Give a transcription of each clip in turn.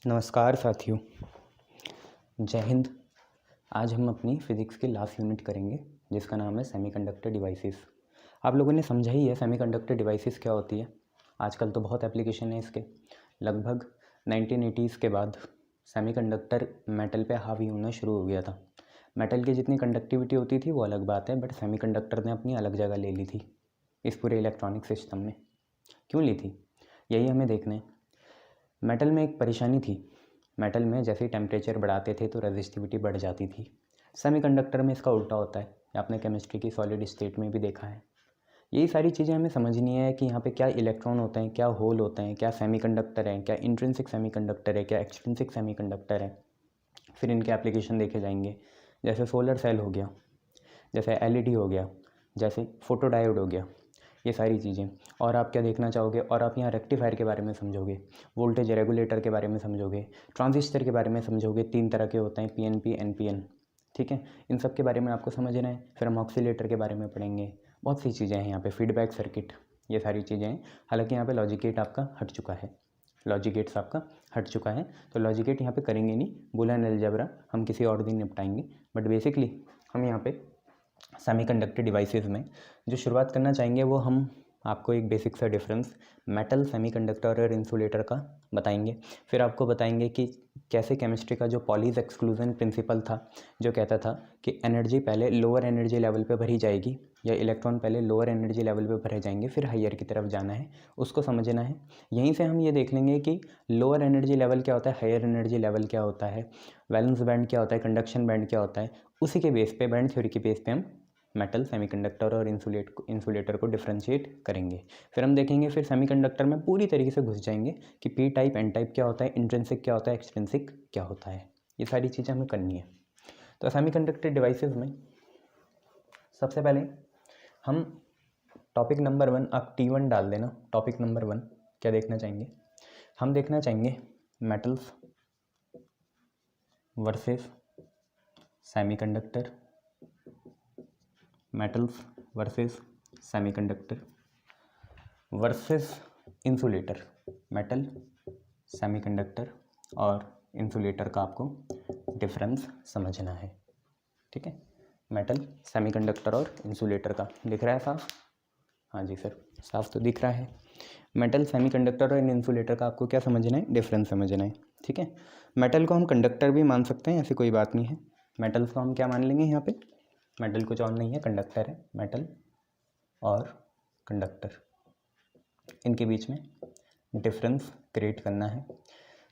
नमस्कार साथियों, जय हिंद। आज हम अपनी फ़िज़िक्स की लास्ट यूनिट करेंगे जिसका नाम है सेमीकंडक्टर डिवाइसेस। आप लोगों ने समझा ही है सेमीकंडक्टर डिवाइसेस क्या होती है। आजकल तो बहुत एप्लीकेशन है इसके। लगभग 1980s के बाद सेमीकंडक्टर मेटल पे हावी होना शुरू हो गया था। मेटल की जितनी कंडक्टिविटी होती थी वो अलग बात है, बट सेमीकंडक्टर ने अपनी अलग जगह ले ली थी इस पूरे इलेक्ट्रॉनिक सिस्टम में। क्यों ली थी, यही हमें देखना है। मेटल में एक परेशानी थी। मेटल में जैसे ही टेम्परेचर बढ़ाते थे तो रेजिस्टिविटी बढ़ जाती थी। सेमीकंडक्टर में इसका उल्टा होता है। आपने केमिस्ट्री की सॉलिड स्टेट में भी देखा है। यही सारी चीज़ें हमें समझनी है कि यहाँ पे क्या इलेक्ट्रॉन होते हैं, क्या होल होते हैं, क्या सेमीकंडक्टर है, क्या इंट्रिंसिक सेमीकंडक्टर है, क्या एक्सट्रिंसिक सेमीकंडक्टर है। फिर इनके एप्लीकेशन देखे जाएंगे, जैसे सोलर सेल हो गया, जैसे एलईडी हो गया, जैसे फोटोडायोड हो गया, ये सारी चीज़ें। और आप क्या देखना चाहोगे, और आप यहाँ रेक्टिफायर के बारे में समझोगे, वोल्टेज रेगुलेटर के बारे में समझोगे, ट्रांजिस्टर के बारे में समझोगे। 3 तरह के होते हैं, पीएनपी, एनपीएन। ठीक है, इन सब के बारे में आपको समझना है। फिर हम ऑक्सीलेटर के बारे में पढ़ेंगे। बहुत सी चीज़ें हैं यहाँ पे, फीडबैक सर्किट, ये सारी चीज़ें हैं। हालांकि यहाँ पे लॉजिक गेट आपका हट चुका है, लॉजिक गेट्स आपका हट चुका है, तो लॉजिक गेट यहाँ पे करेंगे नहीं। बूलियन अलजेब्रा हम किसी और दिन निपटाएंगे। बट बेसिकली हम यहाँ पे सेमीकंडक्टर डिवाइसेस में जो शुरुआत करना चाहेंगे वो हम आपको एक बेसिक सा डिफरेंस मेटल, सेमीकंडक्टर और इंसुलेटर का बताएंगे। फिर आपको बताएंगे कि कैसे केमिस्ट्री का जो पॉलीज एक्सक्लूजन प्रिंसिपल था, जो कहता था कि एनर्जी पहले लोअर एनर्जी लेवल पे भरी जाएगी, या इलेक्ट्रॉन पहले लोअर एनर्जी लेवल पे भरे जाएंगे फिर हायर की तरफ जाना है, उसको समझना है। यहीं से हम ये देख लेंगे कि लोअर एनर्जी लेवल क्या होता है, हायर एनर्जी लेवल क्या होता है, वैलेंस बैंड क्या होता है, कंडक्शन बैंड क्या होता है। उसी के बेस पे, बैंड थ्योरी के बेस पे हम मेटल, सेमीकंडक्टर और इंसुलेटर को डिफ्रेंशिएट करेंगे। फिर हम देखेंगे, फिर सेमीकंडक्टर में पूरी तरीके से घुस जाएंगे कि पी टाइप, एन टाइप क्या होता है, इंट्रिंसिक क्या होता है, एक्सट्रिंसिक क्या होता है। ये सारी चीज़ें हमें करनी है। तो सेमीकंडक्टर डिवाइसेस में सबसे पहले हम टॉपिक नंबर 1, आप T1 डाल देना। टॉपिक नंबर 1 क्या देखना चाहेंगे? हम देखना चाहेंगे metals versus semiconductor, metals versus semiconductor versus insulator. Metal, semiconductor और इंसुलेटर का आपको डिफरेंस समझना है। ठीक है, मेटल, सेमीकंडक्टर और इंसुलेटर का दिख रहा है साफ? हाँ जी सर, साफ तो दिख रहा है। मेटल, सेमीकंडक्टर और इंसुलेटर का आपको क्या समझना है? डिफरेंस समझना है। ठीक है, मेटल को हम कंडक्टर भी मान सकते हैं, ऐसी कोई बात नहीं है। मेटल्स को हम क्या मान लेंगे यहाँ पे? मेटल कुछ और नहीं है, कंडक्टर है। मेटल और कंडक्टर, इनके बीच में डिफरेंस क्रिएट करना है।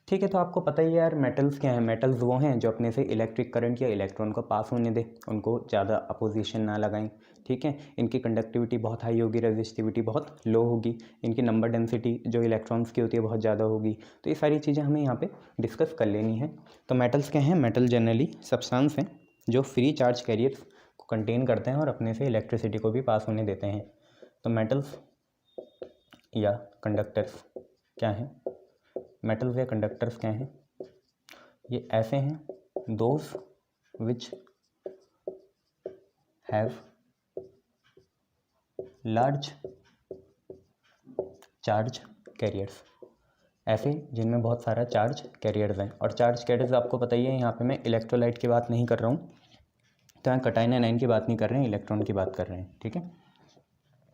ठीक है, तो आपको पता ही है यार, मेटल्स क्या है? मेटल्स वो हैं जो अपने से इलेक्ट्रिक करंट या इलेक्ट्रॉन को पास होने दें, उनको ज़्यादा अपोजिशन ना लगाएं। ठीक है, इनकी कंडक्टिविटी बहुत हाई होगी, रेजिस्टिविटी बहुत लो होगी, इनकी नंबर डेंसिटी जो इलेक्ट्रॉन्स की होती है बहुत ज़्यादा होगी। तो ये सारी चीज़ें हमें यहाँ पे डिस्कस कर लेनी है। तो मेटल्स क्या हैं? मेटल जनरली सब्सटेंस हैं जो फ्री चार्ज कैरियर्स को कंटेन करते हैं और अपने से इलेक्ट्रिसिटी को भी पास होने देते हैं। तो मेटल्स या कंडक्टर्स क्या हैं? मेटल्स या कंडक्टर्स क्या हैं? ये ऐसे हैं, those which have large charge carriers, ऐसे जिनमें बहुत सारा चार्ज कैरियर्स हैं। और चार्ज कैरियर्स आपको पता ही है, यहाँ पे मैं इलेक्ट्रोलाइट की बात नहीं कर रहा हूँ, तो यहाँ कटाइन एनाइन की बात नहीं कर रहे हैं, इलेक्ट्रॉन की बात कर रहे हैं। ठीक है,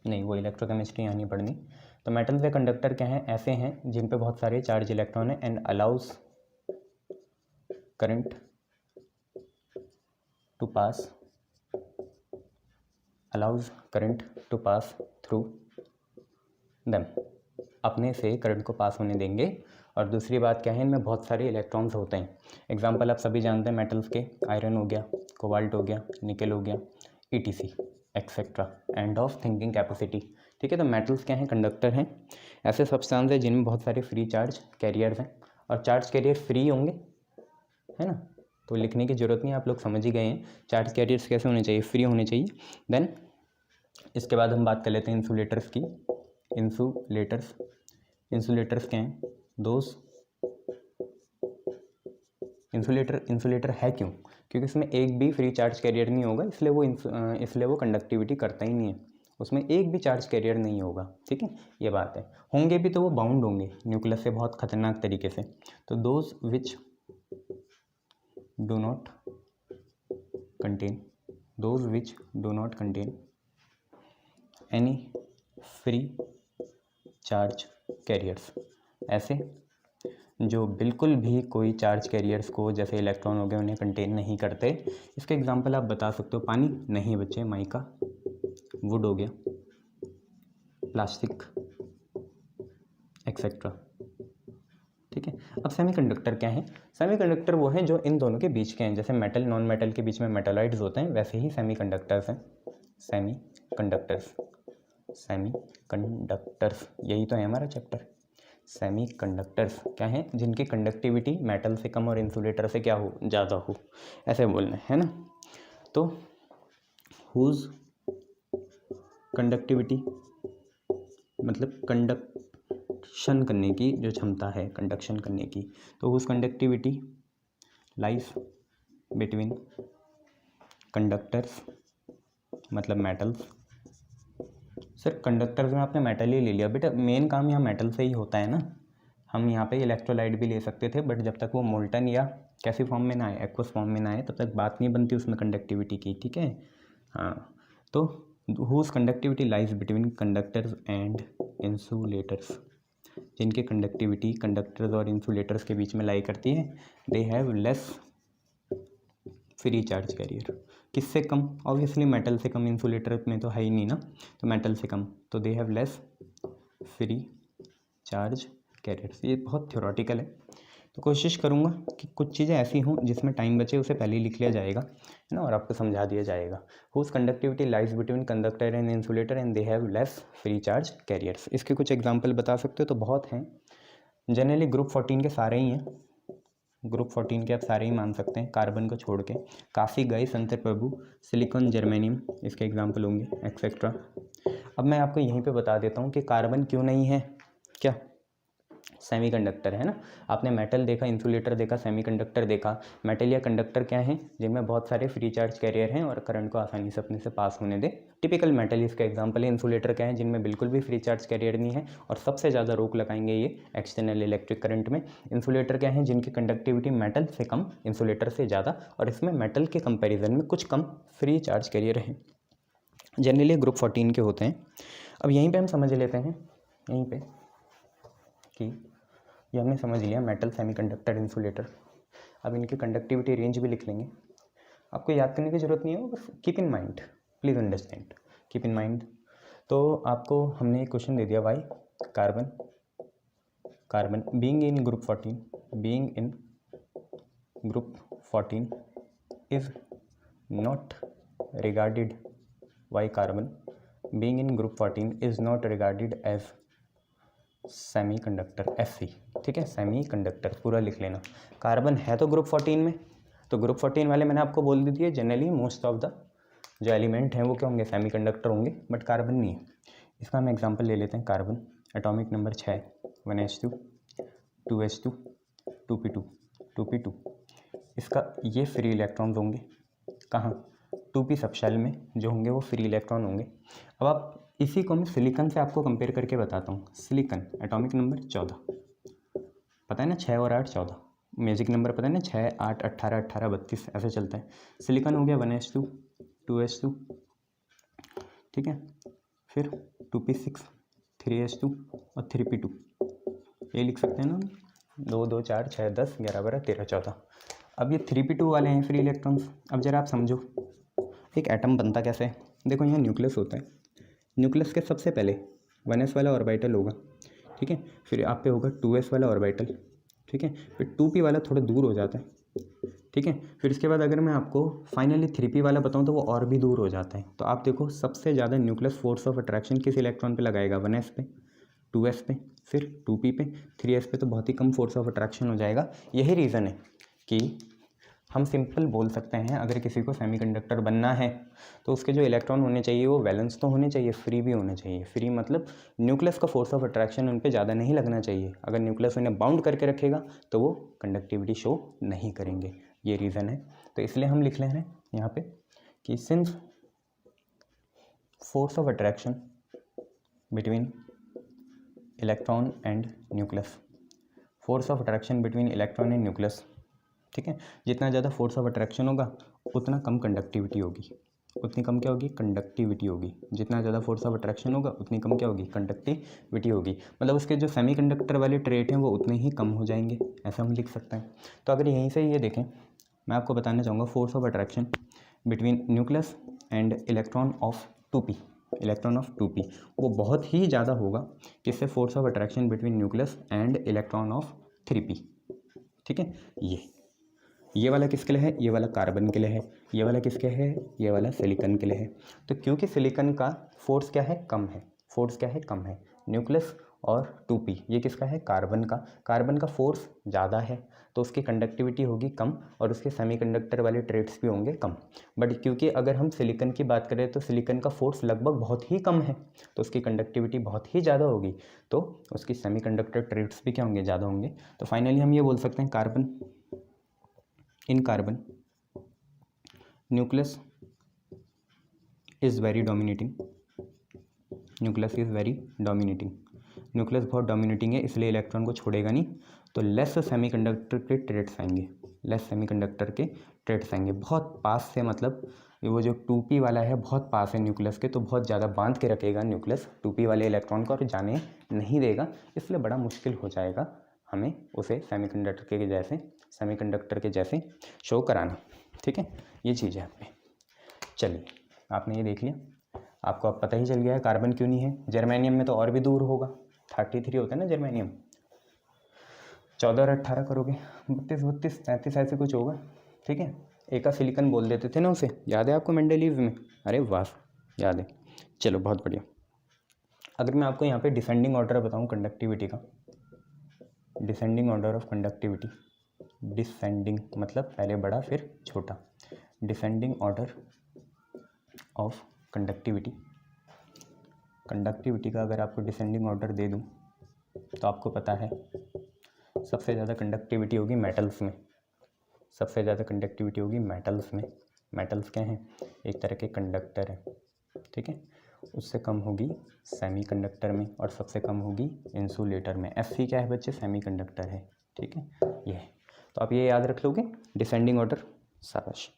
नहीं, वो इलेक्ट्रोकेमिस्ट्री यहाँ नहीं पढ़नी। तो मेटल्स या कंडक्टर क्या हैं? ऐसे हैं जिन पे बहुत सारे चार्ज इलेक्ट्रॉन हैं and allows current to pass, allows current to pass through them, अपने से करंट को पास होने देंगे। और दूसरी बात क्या है, इनमें बहुत सारे इलेक्ट्रॉन्स होते हैं। एग्जांपल आप सभी जानते हैं मेटल्स के, आयरन हो गया, कोबाल्ट हो गया, निकल हो गया, ETC etcetera, end of thinking capacity. ठीक है, तो मेटल्स क्या हैं? कंडक्टर हैं, ऐसे सब्सटेंस है जिनमें बहुत सारे फ्री चार्ज कैरियर्स हैं। और चार्ज कैरियर फ्री होंगे, है ना, तो लिखने की ज़रूरत नहीं, आप लोग समझ ही गए हैं चार्ज कैरियर्स कैसे होने चाहिए, फ्री होने चाहिए। देन इसके बाद हम बात कर लेते हैं इंसुलेटर्स की। इंसुलेटर्स क्या हैं? दोस्त इंसुलेटर है क्यों? क्योंकि इसमें एक भी फ्री चार्ज कैरियर नहीं होगा, इसलिए वो कंडक्टिविटी करता ही नहीं है। उसमें एक भी चार्ज कैरियर नहीं होगा, ठीक है, ये बात है। होंगे भी तो वो बाउंड होंगे न्यूक्लियस से बहुत खतरनाक तरीके से। तो those which do not contain any free charge carriers, ऐसे जो बिल्कुल भी कोई चार्ज कैरियर्स को, जैसे इलेक्ट्रॉन हो गए, उन्हें कंटेन नहीं करते। इसके एग्जांपल आप बता सकते हो, पानी नहीं बच्चे, माइका, वुड हो गया, प्लास्टिक एक्सेट्रा, ठीक है। अब सेमीकंडक्टर क्या है? सेमीकंडक्टर वो हैं जो इन दोनों के बीच के हैं, जैसे मेटल नॉन मेटल के बीच में मेटालॉइड्स होते हैं, वैसे ही सेमीकंडक्टर्स हैं। सेमीकंडक्टर्स यही तो है हमारा चैप्टर। सेमीकंडक्टर्स क्या हैं? जिनकी कंडक्टिविटी मेटल से कम और इंसुलेटर से क्या हो, ज़्यादा हो, ऐसे बोलना है ना। तो हुज कंडक्टिविटी मतलब कंडक्शन करने की जो क्षमता है, कंडक्शन करने की, तो whose conductivity lies between conductors मतलब मेटल्स। सर कंडक्टर्स में आपने मेटल ही ले लिया बेटा, मेन काम यहाँ मेटल से ही होता है ना। हम यहाँ पे इलेक्ट्रोलाइट भी ले सकते थे, बट जब तक वो मोल्टन या कैसी फॉर्म में ना आए, एक्वस फॉर्म में ना आए, तब तक बात नहीं बनती उसमें कंडक्टिविटी की, ठीक है। हाँ, तो whose conductivity lies between conductors and insulators, जिनकी कंडक्टिविटी कंडक्टर्स और इंसुलेटर्स के बीच में लाई करती है, they have less free charge carrier. किससे कम? ऑब्वियसली मेटल से कम, इंसुलेटर में तो है ही नहीं ना, तो मेटल से कम, तो दे have less free charge carriers. ये बहुत थ्योरेटिकल है, तो कोशिश करूँगा कि कुछ चीज़ें ऐसी हों जिसमें टाइम बचे, उसे पहले ही लिख लिया जाएगा, है ना, और आपको समझा दिया जाएगा। Whose conductivity lies between conductor and insulator and they have less free charge carriers. इसके कुछ एग्जाम्पल बता सकते हो? तो बहुत हैं, जनरली ग्रुप 14 के सारे ही हैं, ग्रुप 14 के आप सारे ही मान सकते हैं, कार्बन को छोड़ के। काफ़ी गए, संतर प्रभु, सिलिकॉन, जर्मेनियम इसके एग्जाम्पल होंगे, एक्सेट्रा। अब मैं आपको यहीं पे बता देता हूँ कि कार्बन क्यों नहीं है, क्या सेमीकंडक्टर है ना। आपने मेटल देखा, इंसुलेटर देखा, सेमीकंडक्टर देखा। मेटल या कंडक्टर क्या है? जिनमें बहुत सारे फ्री चार्ज कैरियर हैं और करंट को आसानी से अपने से पास होने दे, टिपिकल मेटल इसका एग्जांपल है। इंसुलेटर क्या है? जिनमें बिल्कुल भी फ्री चार्ज कैरियर नहीं है और सबसे ज़्यादा रोक लगाएंगे ये एक्सटर्नल इलेक्ट्रिक करंट में। इंसुलेटर क्या है? जिनकी कंडक्टिविटी मेटल से कम, इंसुलेटर से ज़्यादा, और इसमें मेटल के कंपेरिजन में कुछ कम फ्री चार्ज कैरियर हैं। जनरली ग्रुप 14 के होते हैं। अब यहीं पे हम समझ लेते हैं, यहीं पे कि ये हमने समझ लिया मेटल, सेमीकंडक्टर, इंसुलेटर। अब इनकी कंडक्टिविटी रेंज भी लिख लेंगे, आपको याद करने की ज़रूरत नहीं है, बस keep in mind, please understand, keep in mind. तो आपको हमने एक क्वेश्चन दे दिया, why carbon being in group 14 is not regarded, why carbon being in group 14 is not regarded as semiconductor, SC, ठीक है, सेमीकंडक्टर पूरा लिख लेना। कार्बन है तो ग्रुप 14 में, तो ग्रुप 14 वाले मैंने आपको बोल दी थी, जनरली मोस्ट ऑफ द जो एलिमेंट हैं वो क्या होंगे, सेमीकंडक्टर होंगे, बट कार्बन नहीं है। इसका हम एग्जांपल ले लेते हैं। Carbon atomic number 6, 1s2 2s2 2p2 2p2। इसका ये फ्री इलेक्ट्रॉन्स होंगे कहाँ, 2p सबशेल में जो होंगे वो फ्री इलेक्ट्रॉन होंगे। अब आप इसी को मैं सिलिकॉन से आपको कंपेयर करके बताता हूँ। सिलिकॉन एटॉमिक नंबर 14, पता है ना, 6 और 8 14, मैजिक नंबर पता है ना, 6 8 18 18 32 ऐसे चलता है। सिलिकॉन हो गया 1s2 2s2, ठीक है, फिर 2p6 3s2 और 3p2, ये लिख सकते हैं ना, 2 2 4 6 10 11 12 13 14। अब ये 3p2 वाले हैं फ्री इलेक्ट्रॉन्स। अब जरा आप समझो एक एटम बनता कैसे है। देखो यहाँ न्यूक्लियस होता है, न्यूक्लियस के सबसे पहले 1s वाला ऑर्बिटल होगा, ठीक है, फिर आप पे होगा 2s वाला ऑर्बिटल, ठीक है, फिर 2p वाला थोड़ा दूर हो जाता है, ठीक है, फिर इसके बाद अगर मैं आपको फाइनली 3p वाला बताऊँ तो वो और भी दूर हो जाता है। तो आप देखो सबसे ज़्यादा न्यूक्लियस फोर्स ऑफ अट्रैक्शन किस इलेक्ट्रॉन पे लगाएगा, 1s पे, 2s पे, फिर 2p पे, 3s पे तो बहुत ही कम फोर्स ऑफ अट्रैक्शन हो जाएगा। यही रीज़न है कि हम सिंपल बोल सकते हैं अगर किसी को सेमीकंडक्टर बनना है तो उसके जो इलेक्ट्रॉन होने चाहिए वो वैलेंस तो होने चाहिए, फ्री भी होने चाहिए। फ्री मतलब न्यूक्लियस का फोर्स ऑफ अट्रैक्शन उन पे ज़्यादा नहीं लगना चाहिए। अगर न्यूक्लियस उन्हें बाउंड करके रखेगा तो वो कंडक्टिविटी शो नहीं करेंगे, ये रीज़न है। तो इसलिए हम लिख ले रहे हैं यहाँ पे कि since force of attraction between electron and nucleus, force of attraction between electron and nucleus, ठीक है। जितना ज़्यादा फोर्स ऑफ अट्रैक्शन होगा उतना कम कंडक्टिविटी होगी, उतनी कम क्या होगी, कंडक्टिविटी होगी। जितना ज़्यादा फोर्स ऑफ अट्रैक्शन होगा उतनी कम क्या होगी, कंडक्टिविटी होगी। मतलब उसके जो सेमीकंडक्टर वाले ट्रेट हैं वो उतने ही कम हो जाएंगे, ऐसा हम लिख सकते हैं। तो अगर यहीं से ये देखें, मैं आपको बताना चाहूँगा force of attraction between nucleus and electron of 2p, electron of 2p वो बहुत ही ज़्यादा होगा किससे, force of attraction between nucleus and electron of 3p, ठीक है। ये वाला किसके लिए है, ये वाला कार्बन के लिए है, ये वाला किसके है, ये वाला सिलिकॉन के लिए है। तो क्योंकि सिलिकॉन का फोर्स क्या है, कम है, फोर्स क्या है, कम है। न्यूक्लियस और 2p ये किसका है, कार्बन का फोर्स ज़्यादा है तो उसकी कंडक्टिविटी होगी कम और उसके सेमीकंडक्टर वाले ट्रेट्स भी होंगे कम। बट क्योंकि अगर हम सिलिकॉन की बात करें तो सिलिकॉन का फोर्स लगभग बहुत ही कम है तो उसकी कंडक्टिविटी बहुत ही ज़्यादा होगी, तो उसकी सेमीकंडक्टर ट्रेट्स भी क्या होंगे, ज़्यादा होंगे। तो फाइनली हम ये बोल सकते हैं carbon, in carbon nucleus is very dominating, nucleus is very dominating, nucleus बहुत डोमिनेटिंग है इसलिए इलेक्ट्रॉन को छोड़ेगा नहीं, तो लेस सेमीकंडक्टर के ट्रेट्स आएंगे, लेस सेमीकंडक्टर के ट्रेट्स आएंगे। बहुत पास से, मतलब वो जो 2p वाला है बहुत पास है न्यूक्लियस के, तो बहुत ज़्यादा बांध के रखेगा न्यूक्लियस 2p वाले इलेक्ट्रॉन को और जाने नहीं देगा, इसलिए बड़ा मुश्किल हो जाएगा हमें उसे सेमीकंडक्टर के जैसे शो कराना, ठीक है। ये चीज़ है आप पे। चलिए आपने ये देख लिया, आपको अब पता ही चल गया है कार्बन क्यों नहीं है। जर्मेनियम में तो और भी दूर होगा, 33 होता है ना जर्मेनियम, 14 और 18 करोगे 32 33 ऐसे कुछ होगा, ठीक है। एक का सिलिकॉन बोल देते थे ना उसे, याद है आपको मेंडेलीव में, अरे वाह याद है, चलो बहुत बढ़िया। अगर मैं आपको यहाँ पे डिसेंडिंग ऑर्डर बताऊँ कंडक्टिविटी का, descending order of conductivity, descending मतलब पहले बड़ा फिर छोटा, descending order of conductivity, conductivity का अगर आपको डिसेंडिंग ऑर्डर दे दूं तो आपको पता है सबसे ज़्यादा कंडक्टिविटी होगी मेटल्स में, सबसे ज़्यादा कंडक्टिविटी होगी मेटल्स में। मेटल्स क्या हैं, एक तरह के कंडक्टर हैं, ठीक है। उससे कम होगी सेमीकंडक्टर में और सबसे कम होगी इंसुलेटर में। Fe क्या है बच्चे, सेमीकंडक्टर है, ठीक है। ये है, तो आप ये याद रख लोगे डिसेंडिंग ऑर्डर, शाबाश।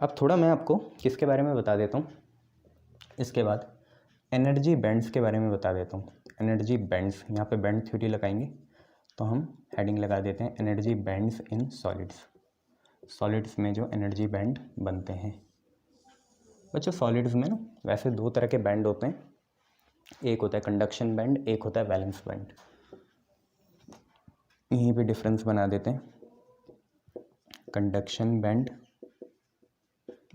अब थोड़ा मैं आपको किसके बारे में बता देता हूँ, इसके बाद एनर्जी बैंड्स के बारे में बता देता हूँ। एनर्जी बैंड्स, यहाँ पे बैंड थ्योरी लगाएंगे तो हम हेडिंग लगा देते हैं energy bands in solids, solids में जो एनर्जी बैंड बनते हैं। बच्चों सॉलिड्स में ना वैसे दो तरह के बैंड होते हैं, एक होता है कंडक्शन बैंड, एक होता है वैलेंस बैंड। यहीं पे डिफरेंस बना देते हैं, कंडक्शन बैंड,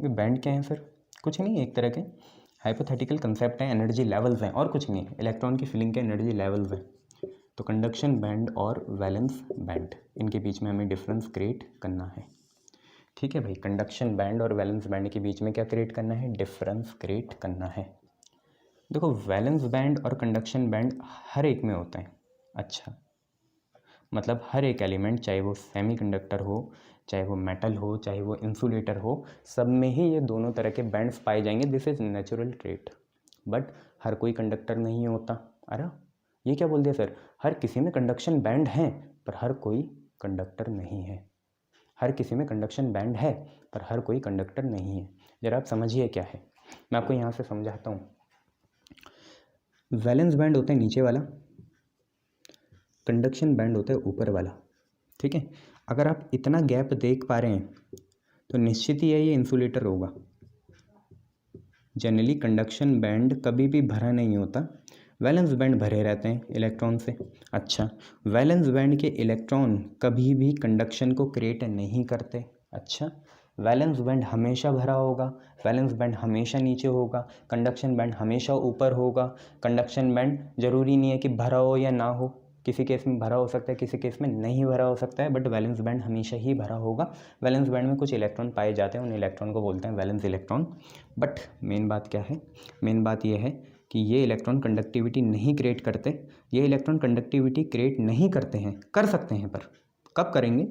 बैंड क्या है सर, कुछ नहीं, एक तरह के हाइपोथेटिकल कंसेप्ट है, एनर्जी लेवल्स हैं और कुछ नहीं है, इलेक्ट्रॉन की फिलिंग के एनर्जी लेवल्स हैं। तो कंडक्शन बैंड और वैलेंस बैंड, इनके बीच में हमें डिफरेंस क्रिएट करना है, ठीक है भाई। कंडक्शन बैंड और वैलेंस बैंड के बीच में क्या क्रिएट करना है, डिफरेंस क्रिएट करना है। देखो वैलेंस बैंड और कंडक्शन बैंड हर एक में होता है, अच्छा मतलब हर एक एलिमेंट, चाहे वो सेमीकंडक्टर हो, चाहे वो मेटल हो, चाहे वो इंसुलेटर हो, सब में ही ये दोनों तरह के बैंड्स पाए जाएंगे, this is natural trait. But हर कोई कंडक्टर नहीं होता। अरे ये क्या बोल दिया सर, हर किसी में कंडक्शन बैंड हैं पर हर कोई कंडक्टर नहीं है, हर किसी में कंडक्शन बैंड है पर हर कोई कंडक्टर नहीं है। ज़रा आप समझिए क्या है, मैं आपको यहाँ से समझाता हूँ। वैलेंस बैंड होता है नीचे वाला, कंडक्शन बैंड होता है ऊपर वाला, ठीक है। अगर आप इतना गैप देख पा रहे हैं तो निश्चित ही है ये इंसुलेटर होगा। जनरली कंडक्शन बैंड कभी भी भरा नहीं होता, वैलेंस बैंड भरे रहते हैं इलेक्ट्रॉन से। अच्छा, वैलेंस बैंड के इलेक्ट्रॉन कभी भी कंडक्शन को क्रिएट नहीं करते। अच्छा, वैलेंस बैंड हमेशा भरा होगा, वैलेंस बैंड हमेशा नीचे होगा, कंडक्शन बैंड हमेशा ऊपर होगा। कंडक्शन बैंड ज़रूरी नहीं है कि भरा हो या ना हो, किसी केस में भरा हो सकता है, किसी केस में नहीं भरा हो सकता है, बट वैलेंस बैंड हमेशा ही भरा होगा। वैलेंस बैंड में कुछ इलेक्ट्रॉन पाए जाते हैं, उन इलेक्ट्रॉन को बोलते हैं वैलेंस इलेक्ट्रॉन। बट मेन बात क्या है, मेन बात यह है कि ये इलेक्ट्रॉन कंडक्टिविटी नहीं क्रिएट करते, ये इलेक्ट्रॉन कंडक्टिविटी क्रिएट नहीं करते हैं, कर सकते हैं पर कब करेंगे,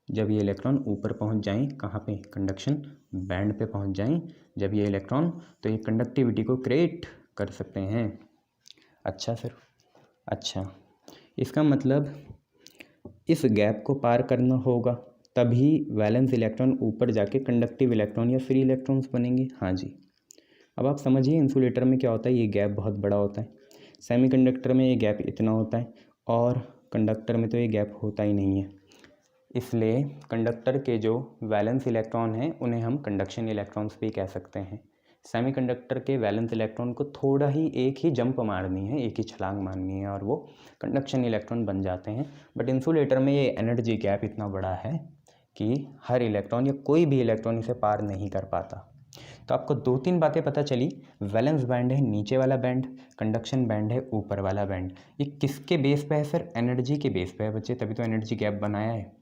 जब ये इलेक्ट्रॉन ऊपर पहुंच जाएं, कहाँ पे, कंडक्शन बैंड पे पहुंच जाएं, जब ये इलेक्ट्रॉन, तो ये कंडक्टिविटी को क्रिएट कर सकते हैं। अच्छा सर, अच्छा, इसका मतलब इस गैप को पार करना होगा, तभी वैलेंस इलेक्ट्रॉन ऊपर जाके कंडक्टिव इलेक्ट्रॉन या फ्री इलेक्ट्रॉन्स बनेंगे। हाँ जी। अब आप समझिए इंसुलेटर में क्या होता है, ये गैप बहुत बड़ा होता है, सेमीकंडक्टर में ये गैप इतना होता है, और कंडक्टर में तो ये गैप होता ही नहीं है। इसलिए कंडक्टर के जो वैलेंस इलेक्ट्रॉन हैं उन्हें हम कंडक्शन इलेक्ट्रॉन्स भी कह सकते हैं। सेमीकंडक्टर के वैलेंस इलेक्ट्रॉन को थोड़ा ही एक ही जंप मारनी है, एक ही छलांग मारनी है और वो कंडक्शन इलेक्ट्रॉन बन जाते हैं। बट इंसुलेटर में ये एनर्जी गैप इतना बड़ा है कि हर इलेक्ट्रॉन या कोई भी इलेक्ट्रॉन इसे पार नहीं कर पाता। तो आपको 2-3 बातें पता चली, वैलेंस बैंड है नीचे वाला बैंड, कंडक्शन बैंड है ऊपर वाला बैंड। ये किसके बेस पे है सर, एनर्जी के बेस पे है बच्चे, तभी तो एनर्जी गैप बनाया है।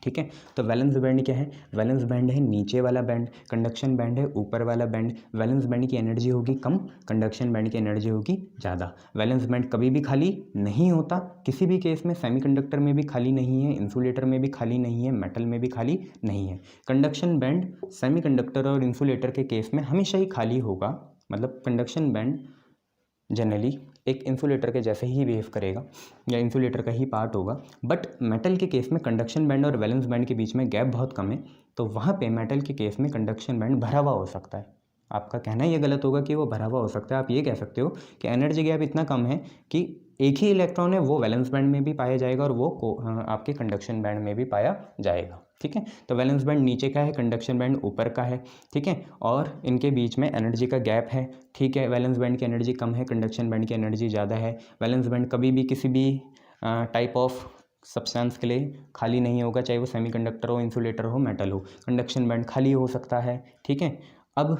ठीक है, तो वैलेंस बैंड क्या है, वैलेंस बैंड है नीचे वाला बैंड, कंडक्शन बैंड है ऊपर वाला बैंड। वैलेंस बैंड की एनर्जी होगी कम, कंडक्शन बैंड की एनर्जी होगी ज़्यादा। वैलेंस बैंड कभी भी खाली नहीं होता, किसी भी केस में, सेमीकंडक्टर में भी खाली नहीं है, इंसुलेटर में भी खाली नहीं है, मेटल में भी खाली नहीं है। कंडक्शन बैंड सेमीकंडक्टर और इंसुलेटर के केस में हमेशा ही खाली होगा, मतलब कंडक्शन बैंड जनरली एक इंसुलेटर के जैसे ही बिहेव करेगा या इंसुलेटर का ही पार्ट होगा। बट मेटल के केस में कंडक्शन बैंड और वैलेंस बैंड के बीच में गैप बहुत कम है, तो वहाँ पे मेटल के केस में कंडक्शन बैंड भरा हुआ हो सकता है। आपका कहना ये गलत होगा कि वो भरा हुआ हो सकता है, आप ये कह सकते हो कि एनर्जी गैप इतना कम है कि एक ही इलेक्ट्रॉन है वो वैलेंस बैंड में भी पाया जाएगा और वो आपके कंडक्शन बैंड में भी पाया जाएगा। ठीक है, तो वैलेंस बैंड नीचे का है, कंडक्शन बैंड ऊपर का है। ठीक है, और इनके बीच में एनर्जी का गैप है। ठीक है, वैलेंस बैंड की एनर्जी कम है, कंडक्शन बैंड की एनर्जी ज़्यादा है। वैलेंस बैंड कभी भी किसी भी टाइप ऑफ सब्सटेंस के लिए खाली नहीं होगा, चाहे वो सेमीकंडक्टर हो, इंसुलेटर हो, मेटल हो। कंडक्शन बैंड खाली हो सकता है। ठीक है, अब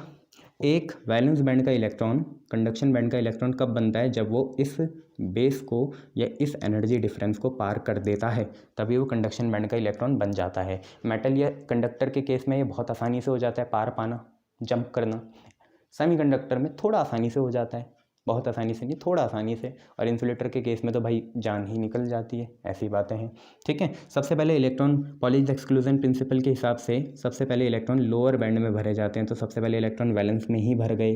एक वैलेंस बैंड का इलेक्ट्रॉन कंडक्शन बैंड का इलेक्ट्रॉन कब बनता है, जब वो इस बेस को या इस एनर्जी डिफरेंस को पार कर देता है, तभी वो कंडक्शन बैंड का इलेक्ट्रॉन बन जाता है। मेटल या कंडक्टर के केस में ये बहुत आसानी से हो जाता है, पार पाना, जंप करना। सेमीकंडक्टर में थोड़ा आसानी से हो जाता है, बहुत आसानी से नहीं, थोड़ा आसानी से। और इंसुलेटर के केस में तो भाई जान ही निकल जाती है, ऐसी बातें हैं। ठीक है, सबसे पहले इलेक्ट्रॉन पॉलीज एक्सक्लूजन प्रिंसिपल के हिसाब से सबसे पहले इलेक्ट्रॉन लोअर बैंड में भरे जाते हैं, तो सबसे पहले इलेक्ट्रॉन वैलेंस में ही भर गए,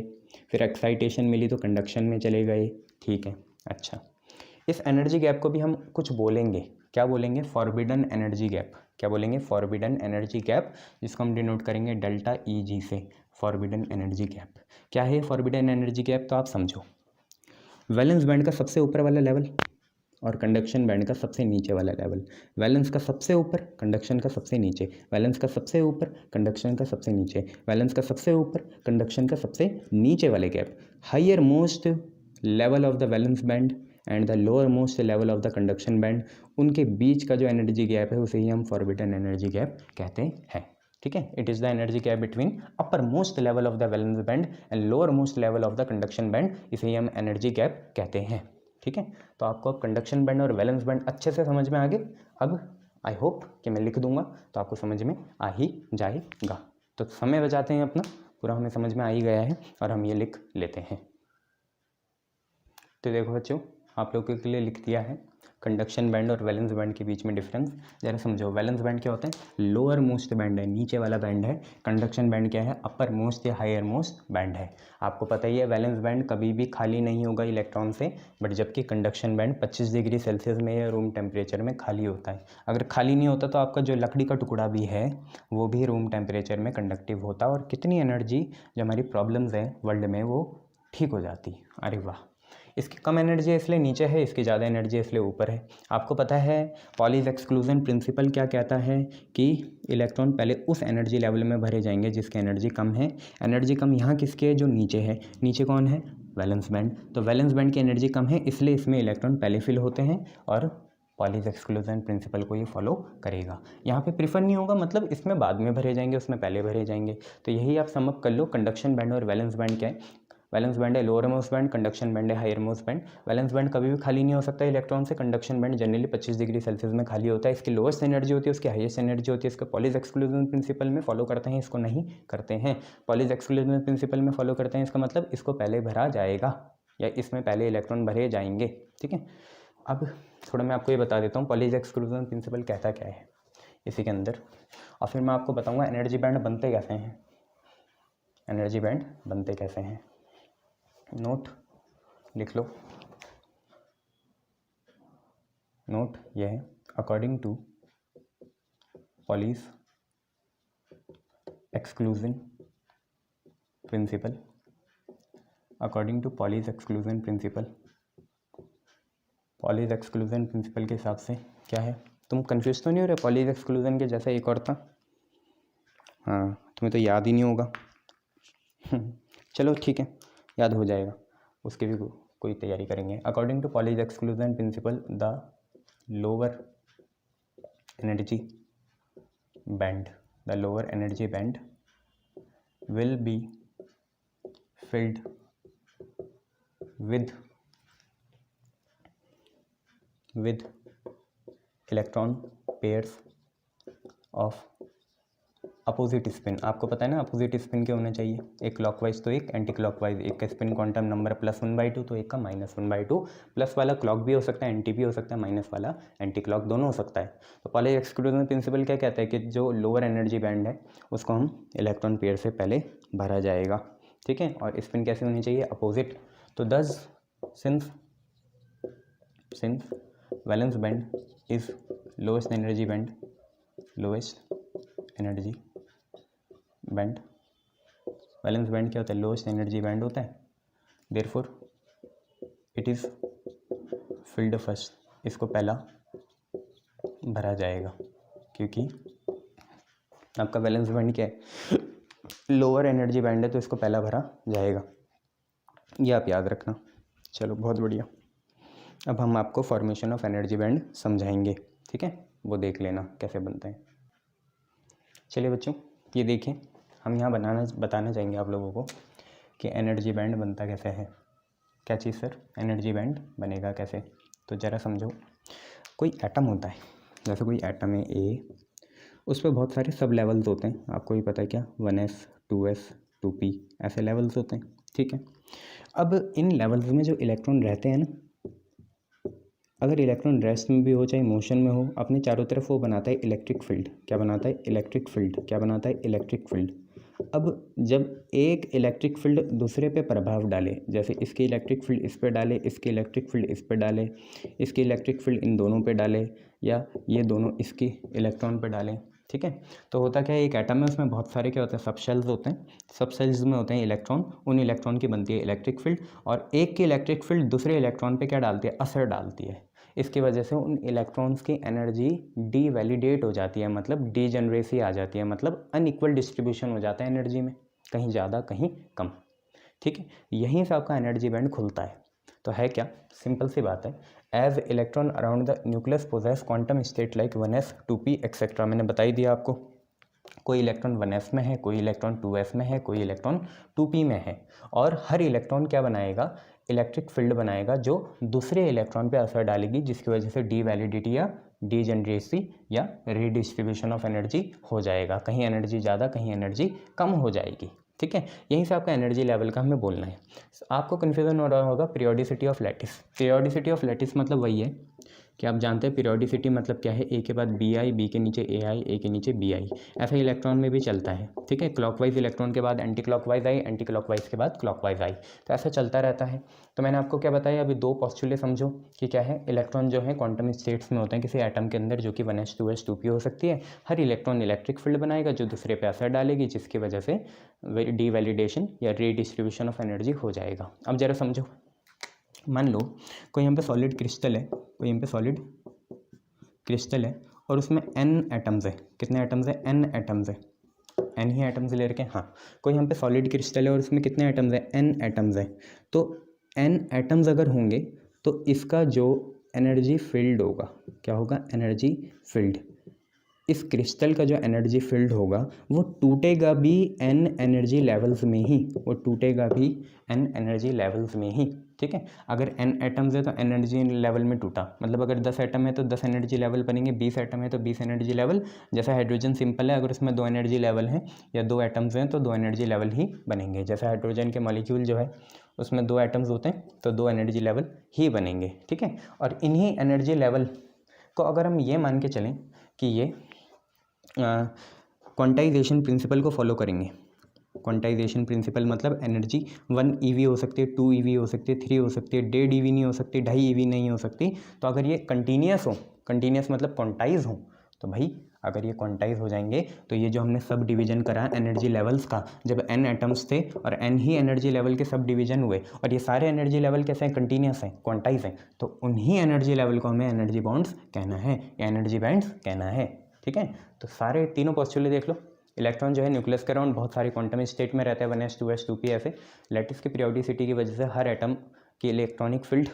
फिर एक्साइटेशन मिली तो कंडक्शन में चले गए। ठीक है, अच्छा, इस एनर्जी गैप को भी हम कुछ बोलेंगे, क्या बोलेंगे, फॉरबिडन एनर्जी गैप। क्या बोलेंगे, फॉरबिडन एनर्जी गैप, जिसको हम डिनोट करेंगे डेल्टा EG से, फॉरबिडन एनर्जी गैप। क्या है फॉरबिडन एनर्जी गैप, तो आप समझो, वैलेंस बैंड का सबसे ऊपर वाला लेवल और कंडक्शन बैंड का सबसे नीचे वाला लेवल। वैलेंस का सबसे ऊपर, कंडक्शन का सबसे नीचे, वैलेंस का सबसे ऊपर, कंडक्शन का सबसे नीचे, वैलेंस का सबसे ऊपर, कंडक्शन का सबसे नीचे वाले gap, higher most level of the valence band and the lower most level of the conduction band, उनके बीच का जो एनर्जी गैप है उसे ही हम फॉरबिडन एनर्जी गैप कहते हैं। ठीक है, it is the energy gap between upper most level of the valence band and lower most level of the conduction band, इसे ही हम एनर्जी गैप कहते हैं। ठीक है, तो आपको अब कंडक्शन बैंड और वैलेंस बैंड अच्छे से समझ में आ गए। अब आई होप कि मैं लिख दूंगा तो आपको समझ में आ ही जाएगा। तो समय बचाते हैं अपना, पूरा हमें समझ में आ ही गया है और हम ये लिख लेते हैं। तो देखो बच्चों, आप लोगों के लिए लिख दिया है कंडक्शन बैंड और वैलेंस बैंड के बीच में डिफरेंस। जरा समझो, वैलेंस बैंड क्या होता है, लोअर मोस्ट बैंड है, नीचे वाला बैंड है। कंडक्शन बैंड क्या है, अपर मोस्ट या हायर मोस्ट बैंड है। आपको पता ही है वैलेंस बैंड कभी भी खाली नहीं होगा इलेक्ट्रॉन से, बट जबकि कंडक्शन बैंड 25 डिग्री सेल्सियस में या रूम टेम्परेचर में खाली होता है। अगर खाली नहीं होता तो आपका जो लकड़ी का टुकड़ा भी है वो भी रूम टेम्परेचर में कंडक्टिव होता, और कितनी एनर्जी जो हमारी प्रॉब्लम्स हैं वर्ल्ड में वो ठीक हो जाती। अरे वाह, इसकी कम एनर्जी है इसलिए नीचे है, इसकी ज़्यादा एनर्जी है इसलिए ऊपर है। आपको पता है पॉलीज एक्सक्लूजन प्रिंसिपल क्या कहता है कि इलेक्ट्रॉन पहले उस एनर्जी लेवल में भरे जाएंगे जिसकी एनर्जी कम है। एनर्जी कम यहाँ किसकी है, जो नीचे है। नीचे कौन है, वैलेंस बैंड। तो वैलेंस बैंड की एनर्जी कम है इसलिए इसमें इलेक्ट्रॉन पहले फिल होते हैं और पॉलीज एक्सक्लूजन प्रिंसिपल को ये फॉलो करेगा। यहाँ पे प्रीफर नहीं होगा, मतलब इसमें बाद में भरे जाएंगे, उसमें पहले भरे जाएंगे। तो यही आप सम अप कर लो, कंडक्शन बैंड और वैलेंस बैंड क्या है। वैलेंस बैंड है lower most band, conduction band है higher most band. Valence band कभी भी खाली नहीं हो सकता इलेक्ट्रॉन से। Conduction band generally 25 degree Celsius में खाली होता है। इसकी लोएस्ट एनर्जी होती है, उसकी हाईएस्ट एनर्जी होती है। इसको पॉलीज एक्सक्लूजन प्रिंसिपल में फॉलो करते हैं, इसको नहीं करते हैं। पॉलीज एक्सक्लूजन प्रिंसिपल में फॉलो करते हैं, इसका मतलब इसको पहले भरा जाएगा या इसमें पहले इलेक्ट्रॉन भरे जाएंगे। ठीक है, अब थोड़ा मैं आपको ये बता देता हूँ पॉलीज एक्सक्लूजन प्रिंसिपल कहता क्या है। इसी के अंदर। और फिर मैं आपको बताऊंगा एनर्जी बैंड बनते कैसे हैं, एनर्जी बैंड बनते कैसे हैं। नोट लिख लो, नोट यह है, according to Pauli's exclusion principle, according to Pauli's exclusion principle, Pauli's exclusion principle के हिसाब से क्या है, तुम कंफ्यूज तो नहीं हो रहे? पॉलीज एक्सक्लूजन के जैसा एक और था, हाँ तुम्हें तो याद ही नहीं होगा। चलो ठीक है, याद हो जाएगा, उसकी भी कोई तैयारी करेंगे। According to Pauli's exclusion principle the lower energy band, the lower energy band will be filled with electron pairs of opposite spin. आपको पता है ना अपोजिट स्पिन क्या होना चाहिए, एक क्लॉकवाइज तो एक एंटी क्लॉकवाइज, एक का स्पिन क्वांटम नंबर +1/2 तो एक का -1/2। प्लस वाला क्लॉक भी हो सकता है, एंटी भी हो सकता है, माइनस वाला एंटी क्लॉक दोनों हो सकता है। तो पॉलीज एक्सक्लूजन प्रिंसिपल क्या कहता है कि जो लोअर एनर्जी बैंड है उसको हम इलेक्ट्रॉन पेयर से पहले भरा जाएगा, ठीक है। और स्पिन कैसे होनी चाहिए, अपोजिट। तो दस since valence band is lowest energy band, lowest energy band, valence band क्या होता है, लोएस्ट एनर्जी बैंड होता है। Therefore it is filled first, इसको पहला भरा जाएगा क्योंकि आपका वैलेंस बैंड क्या है, लोअर एनर्जी बैंड है तो इसको पहला भरा जाएगा, ये आप याद रखना। चलो बहुत बढ़िया। अब हम आपको फॉर्मेशन ऑफ एनर्जी बैंड समझाएंगे, ठीक है, वो देख लेना कैसे बनता है। चलिए बच्चों ये देखें, हम यहाँ बताना चाहेंगे आप लोगों को कि एनर्जी बैंड बनता कैसे है। क्या चीज़ सर, एनर्जी बैंड बनेगा कैसे? तो ज़रा समझो, कोई एटम होता है, जैसे कोई एटम है ए, उस पर बहुत सारे सब लेवल्स होते हैं, आपको भी पता है क्या, 1s 2s 2p ऐसे लेवल्स होते हैं, ठीक है। अब इन लेवल्स में जो इलेक्ट्रॉन रहते हैं ना, अगर इलेक्ट्रॉन रेस्ट में भी हो चाहे मोशन में हो, अपने चारों तरफ वो बनाता है इलेक्ट्रिक फील्ड। क्या बनाता है, इलेक्ट्रिक फील्ड। क्या बनाता है, इलेक्ट्रिक फील्ड। अब जब एक इलेक्ट्रिक फील्ड दूसरे पे प्रभाव डाले, जैसे इसकी इलेक्ट्रिक फील्ड इस पे डाले, इसकी इलेक्ट्रिक फील्ड इस पे डाले, इसकी इलेक्ट्रिक फील्ड इन दोनों पे डाले, या ये दोनों इसकी इलेक्ट्रॉन पे डालें, ठीक है, तो होता क्या है, एक एटम है उसमें बहुत सारे क्या होते हैं, सब शेल्स होते हैं, सब शेल्स में होते हैं इलेक्ट्रॉन, उन इलेक्ट्रॉन की बनती है इलेक्ट्रिक फील्ड, और एक की इलेक्ट्रिक फील्ड दूसरे इलेक्ट्रॉन पे क्या डालती है, असर डालती है। इसकी वजह से उन इलेक्ट्रॉन्स की एनर्जी डीवैलिडेट हो जाती है, मतलब डीजनरेसी आ जाती है, मतलब अनइक्वल डिस्ट्रीब्यूशन हो जाता है एनर्जी में, कहीं ज़्यादा कहीं कम, ठीक है। यहीं से आपका एनर्जी बैंड खुलता है। तो है क्या, सिंपल सी बात है, as electron around the nucleus possess quantum state like 1s 2p etcetera. मैंने बताई दिया आपको, कोई इलेक्ट्रॉन 1s में है, कोई इलेक्ट्रॉन 2s में है, कोई इलेक्ट्रॉन 2p में है, और हर इलेक्ट्रॉन क्या बनाएगा, इलेक्ट्रिक फील्ड बनाएगा जो दूसरे इलेक्ट्रॉन पे असर डालेगी, जिसकी वजह से डीवैलिडिटी या डीजनरेसी या रीडिस्ट्रीब्यूशन ऑफ एनर्जी हो जाएगा, कहीं एनर्जी ज़्यादा कहीं एनर्जी कम हो जाएगी, ठीक है। यहीं से आपका एनर्जी लेवल का हमें बोलना है। आपको कन्फ्यूजन हो रहा होगा periodicity of lattice. Periodicity of lattice मतलब वही है कि आप जानते हैं पीरियोडिसिटी मतलब क्या है, ए के बाद बी आई, बी के नीचे ए आई, ए के नीचे बी आई, ऐसा इलेक्ट्रॉन में भी चलता है, ठीक है। क्लॉकवाइज इलेक्ट्रॉन के बाद एंटी क्लॉकवाइज आई, एंटी क्लॉकवाइज के बाद क्लॉकवाइज आई, तो ऐसा चलता रहता है। तो मैंने आपको क्या बताया, अभी दो पोस्टुले समझो कि क्या है, इलेक्ट्रॉन जो है क्वांटम स्टेट्स में होते हैं किसी एटम के अंदर, जो कि 1s 2s 2p हो सकती है। हर इलेक्ट्रॉन इलेक्ट्रिक फील्ड बनाएगा जो दूसरे पे असर डालेगी, जिसकी वजह से डीवैलिडेशन या रीडिस्ट्रीब्यूशन ऑफ एनर्जी हो जाएगा। अब जरा समझो, मान लो कोई यहाँ पे सॉलिड क्रिस्टल है, कोई यहाँ पे सॉलिड क्रिस्टल है और उसमें n एटम्स है। कितने एटम्स है, n एटम्स है, n ही एटम्स ले रखे, हाँ। कोई यहाँ पे सॉलिड क्रिस्टल है और उसमें कितने एटम्स है, n एटम्स है। तो n एटम्स अगर होंगे तो इसका जो एनर्जी फील्ड होगा, क्या होगा, एनर्जी फील्ड, इस क्रिस्टल का जो एनर्जी फील्ड होगा वो टूटेगा भी n एनर्जी लेवल्स में ही, वो टूटेगा भी n एनर्जी लेवल्स में ही, ठीक है। अगर n एटम्स है तो एनर्जी लेवल में टूटा, मतलब अगर 10 एटम है तो 10 एनर्जी लेवल बनेंगे, 20 एटम है तो 20 एनर्जी लेवल। जैसा हाइड्रोजन सिंपल है, अगर उसमें 2 एनर्जी लेवल हैं या 2 एटम्स हैं तो 2 एनर्जी लेवल ही बनेंगे। जैसे हाइड्रोजन के मॉलिक्यूल जो है उसमें 2 एटम्स होते हैं तो 2 एनर्जी लेवल ही बनेंगे, ठीक है। और इन्हीं एनर्जी लेवल को अगर हम ये मान के चलें कि ये क्वांटाइजेशन प्रिंसिपल को फॉलो करेंगे। क्वांटाइजेशन प्रिंसिपल मतलब एनर्जी 1 EV हो सकती है, 2 EV हो सकती है, 3 हो सकती है, 1.5 EV नहीं हो सकती, 2.5 EV नहीं हो सकती। तो अगर ये कंटिन्यूस हो, कंटिन्यूस मतलब क्वांटाइज हो, तो भाई अगर ये क्वांटाइज हो जाएंगे तो ये जो हमने सब डिवीजन करा एनर्जी लेवल्स का, जब n एटम्स थे और n ही एनर्जी लेवल के सब डिवीजन हुए और ये सारे एनर्जी लेवल कैसे हैं, कंटिन्यूस हैं, क्वांटाइज हैं, तो उन्हीं एनर्जी लेवल को हमें एनर्जी बॉन्ड्स कहना है या एनर्जी बैंड्स कहना है। ठीक है, तो सारे तीनों पॉस्टुलेट देख लो। इलेक्ट्रॉन जो है न्यूक्लियस के अराउंड बहुत सारे क्वांटम स्टेट में रहता है, 1s 2s 2p ऐसे। लैटिस की पीरियोडिसिटी की वजह से हर एटम की इलेक्ट्रॉनिक फील्ड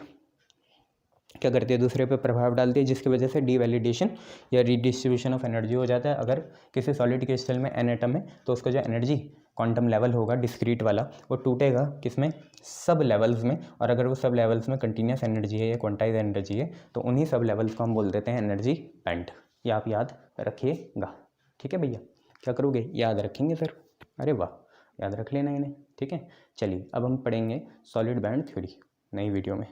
क्या करती है, दूसरे पर प्रभाव डालती है, जिसकी वजह से डीवैलिडेशन या रीडिस्ट्रीब्यूशन ऑफ एनर्जी हो जाता है। अगर किसी सॉलिड क्रिस्टल में n एटम है तो उसका जो एनर्जी क्वांटम लेवल होगा डिस्क्रीट वाला, वो टूटेगा किसमें, सब लेवल्स में। और अगर वो सब लेवल्स में कंटिन्यूस एनर्जी है या क्वांटाइज एनर्जी है तो उन्हीं सब लेवल्स को हम बोल देते हैं एनर्जी बैंड। ये आप याद रखिएगा। ठीक है भैया, क्या करोगे, याद रखेंगे सर, अरे वाह, याद रख लेना इन्हें। ठीक है, चलिए अब हम पढ़ेंगे सॉलिड बैंड थ्योरी नई वीडियो में।